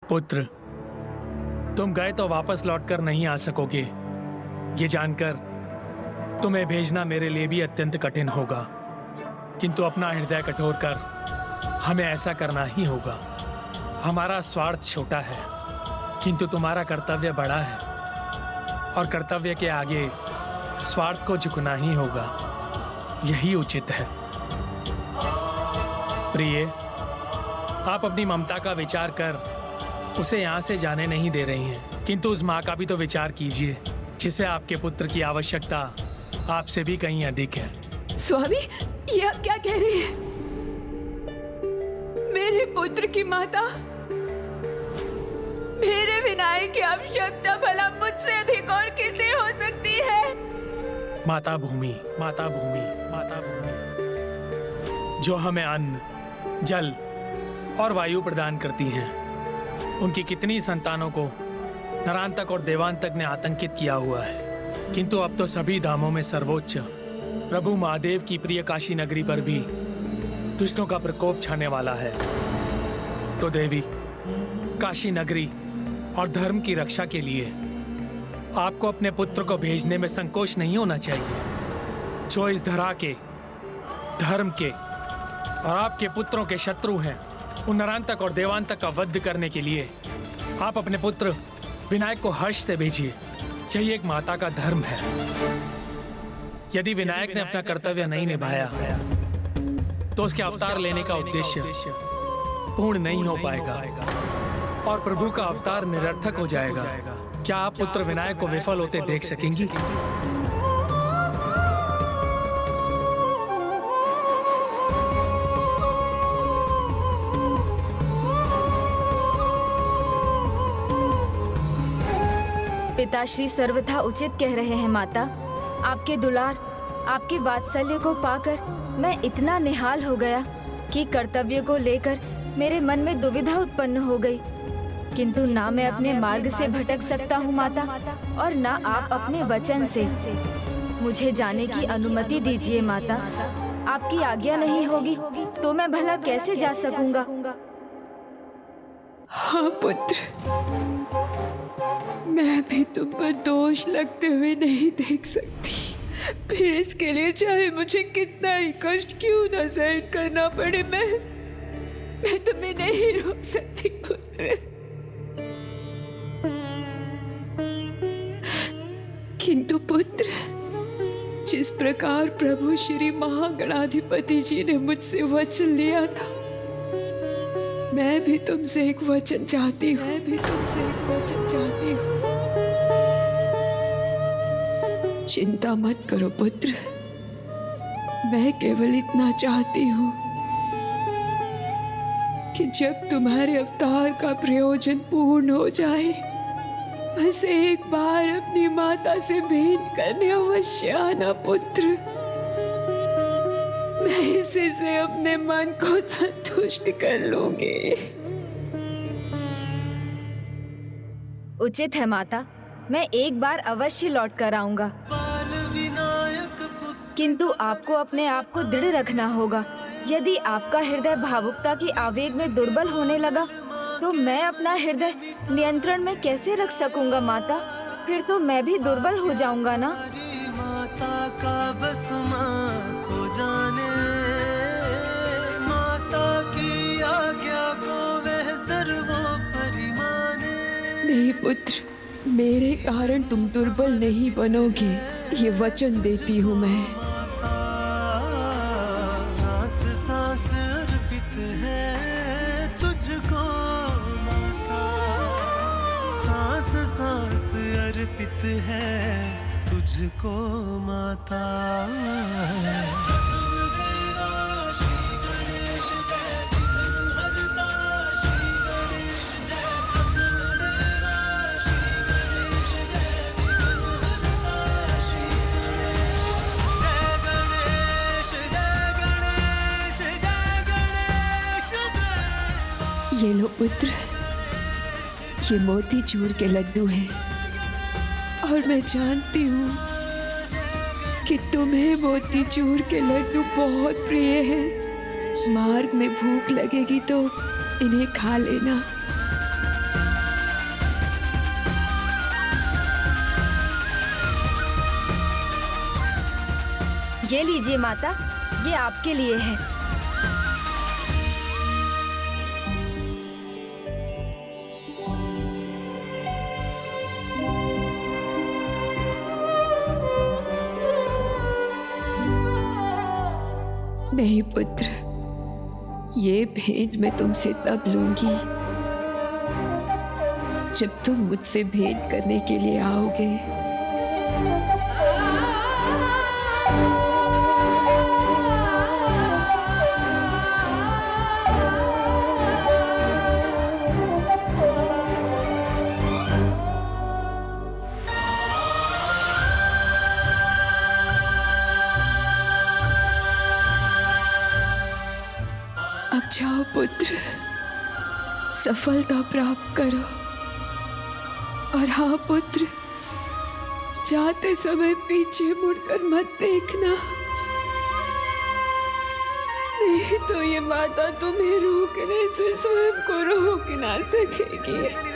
पुत्र, तुम गए तो वापस लौटकर नहीं आ सकोगे। ये जानकर तुम्हें भेजना मेरे लिए भी अत्यंत कठिन होगा, किंतु अपना हृदय कठोर कर हमें ऐसा करना ही होगा। हमारा स्वार्थ छोटा है, किंतु तुम्हारा कर्तव्य बड़ा है, और कर्तव्य के आगे स्वार्थ को झुकना ही होगा। यही उचित है। प्रिय, आप अपनी ममता का विचार कर उसे यहाँ से जाने नहीं दे रही हैं, किंतु उस माँ का भी तो विचार कीजिए जिसे आपके पुत्र की आवश्यकता आपसे भी कहीं अधिक है। स्वामी, ये आप क्या कह रहे हैं? मेरे पुत्र की माता, मेरे विनायक की आवश्यकता भला मुझसे अधिक और किसे हो सकती है? माता भूमि, माता भूमि, माता भूमि, जो हमें अन्न, जल और वायु प्रदान करती हैं। उनकी कितनी संतानों को नरांतक और देवांतक ने आतंकित किया हुआ है, किंतु अब तो सभी धामों में सर्वोच्च प्रभु महादेव की प्रिय काशी नगरी पर भी दुष्टों का प्रकोप छाने वाला है। तो देवी, काशी नगरी और धर्म की रक्षा के लिए आपको अपने पुत्र को भेजने में संकोच नहीं होना चाहिए। जो इस धरा के, धर्म के और आपके पुत्रों के शत्रु हैं, उन नरांतक और देवांतक का वध करने के लिए आप अपने पुत्र विनायक को हर्ष से भेजिए। यही एक माता का धर्म है। यदि विनायक ने अपना कर्तव्य नहीं निभाया तो उसके अवतार लेने का उद्देश्य पूर्ण नहीं हो पाएगा और प्रभु का अवतार निरर्थक हो जाएगा। क्या आप पुत्र विनायक को विफल होते देख सकेंगी? पिताश्री सर्वथा उचित कह रहे हैं माता। आपके दुलार, आपके वात्सल्य को पाकर मैं इतना निहाल हो गया कि कर्तव्य को लेकर मेरे मन में दुविधा उत्पन्न हो गई। किंतु ना मैं अपने मार्ग से भटक सकता हूँ माता, और ना आप अपने वचन से। मुझे जाने की अनुमति दीजिए माता। आपकी आज्ञा नहीं होगी तो मैं भला कैसे जा सकूंगा? हाँ पुत्र, मैं भी तुम पर दोष लगते हुए नहीं देख सकती। फिर इसके लिए चाहे मुझे कितना ही कष्ट क्यों न सहन करना पड़े, मैं तुम्हें नहीं रोक सकती पुत्र। किंतु पुत्र, जिस प्रकार प्रभु श्री महागणाधिपति जी ने मुझसे वचन लिया था, मैं भी तुमसे एक वचन चाहती हूँ। चिंता मत करो पुत्र, मैं केवल इतना चाहती हूँ कि जब तुम्हारे अवतार का प्रयोजन पूर्ण हो जाए, बस एक बार अपनी माता से भेंट करने अवश्य आना पुत्र। मैं इसी से अपने मन को संतुष्ट कर लूंगी। उचित है माता, मैं एक बार अवश्य लौट कर आऊंगा। किंतु आपको अपने आप को दृढ़ रखना होगा। यदि आपका हृदय भावुकता की आवेग में दुर्बल होने लगा तो मैं अपना हृदय नियंत्रण में कैसे रख सकूंगा माता? फिर तो मैं भी दुर्बल हो जाऊंगा ना। माता का बस माँ को जाने, माता की आज्ञा को वह सर्वोपरि माने। नहीं पुत्र, मेरे कारण तुम दुर्बल नहीं बनोगे, ये वचन देती हूँ मैं। सांस सांस अर्पित है तुझको माता, सांस सांस अर्पित है तुझको माता। ये लो पुत्र, ये मोतीचूर के लड्डू हैं, और मैं जानती हूँ कि तुम्हें मोतीचूर के लड्डू बहुत प्रिय हैं। मार्ग में भूख लगेगी तो इन्हें खा लेना। ये लीजिए माता, ये आपके लिए है। नहीं पुत्र, ये भेंट मैं तुमसे तब लूंगी जब तुम मुझसे भेंट करने के लिए आओगे। अब जाओ पुत्र, सफलता प्राप्त करो। और हाँ पुत्र, जाते समय पीछे मुड़कर मत देखना, नहीं तो ये माता तुम्हें रोकने से स्वयं को रोक ना सकेगी।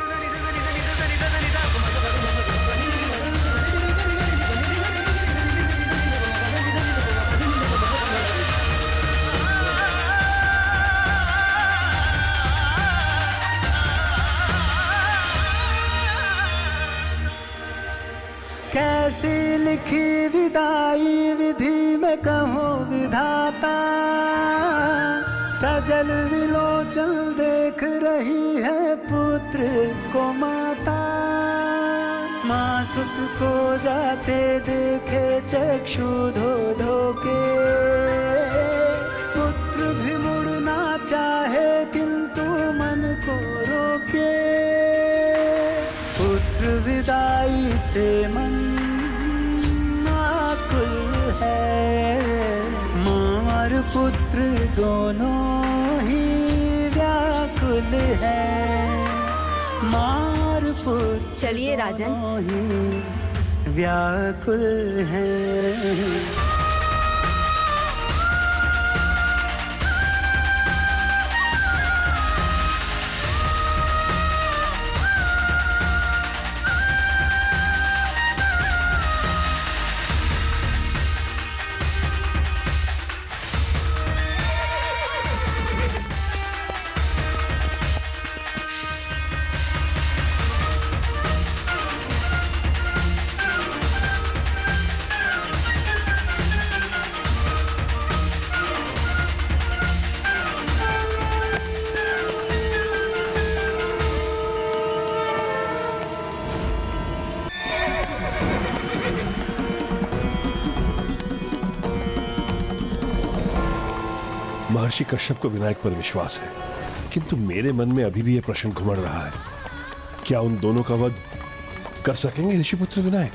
कैसी लिखी विदाई विधि में कहूँ विधाता, सजल विलोचन देख रही है पुत्र को माता। माँ सुत को जाते देखे चक्षु धो धो के, पुत्र भी मुड़ना चाहे किंतु मन को रोके। पुत्र विदाई से मन आकुल है, माँ और पुत्र दोनों ही व्याकुल है। माँ और पुत्र चलिए राजन, दोनों ही व्याकुल है। महर्षि कश्यप को विनायक पर विश्वास है, किंतु मेरे मन में अभी भी यह प्रश्न घुमड़ रहा है, क्या उन दोनों का वध कर सकेंगे ऋषिपुत्र विनायक?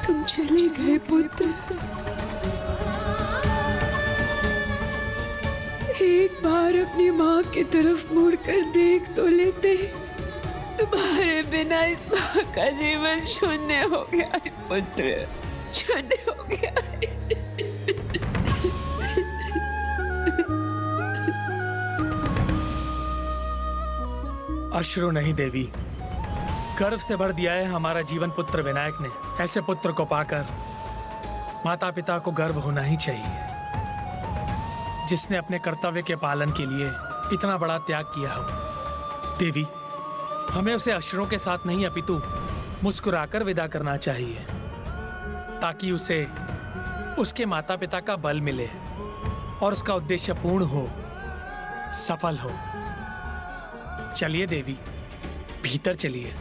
तुम चले गए पुत्र, एक बार अपनी माँ की तरफ मुड़कर देख तो लेते। तुम्हारे बिना इस माँ का जीवन शून्य हो गया है पुत्र, शून्य हो गया है। अश्रु नहीं देवी, गर्व से भर दिया है हमारा जीवन पुत्र विनायक ने। ऐसे पुत्र को पाकर माता पिता को गर्व होना ही चाहिए, जिसने अपने कर्तव्य के पालन के लिए इतना बड़ा त्याग किया हो। देवी, हमें उसे अश्रुओं के साथ नहीं अपितु मुस्कुराकर विदा करना चाहिए, ताकि उसे उसके माता पिता का बल मिले और उसका उद्देश्य पूर्ण हो, सफल हो। चलिए देवी, भीतर चलिए।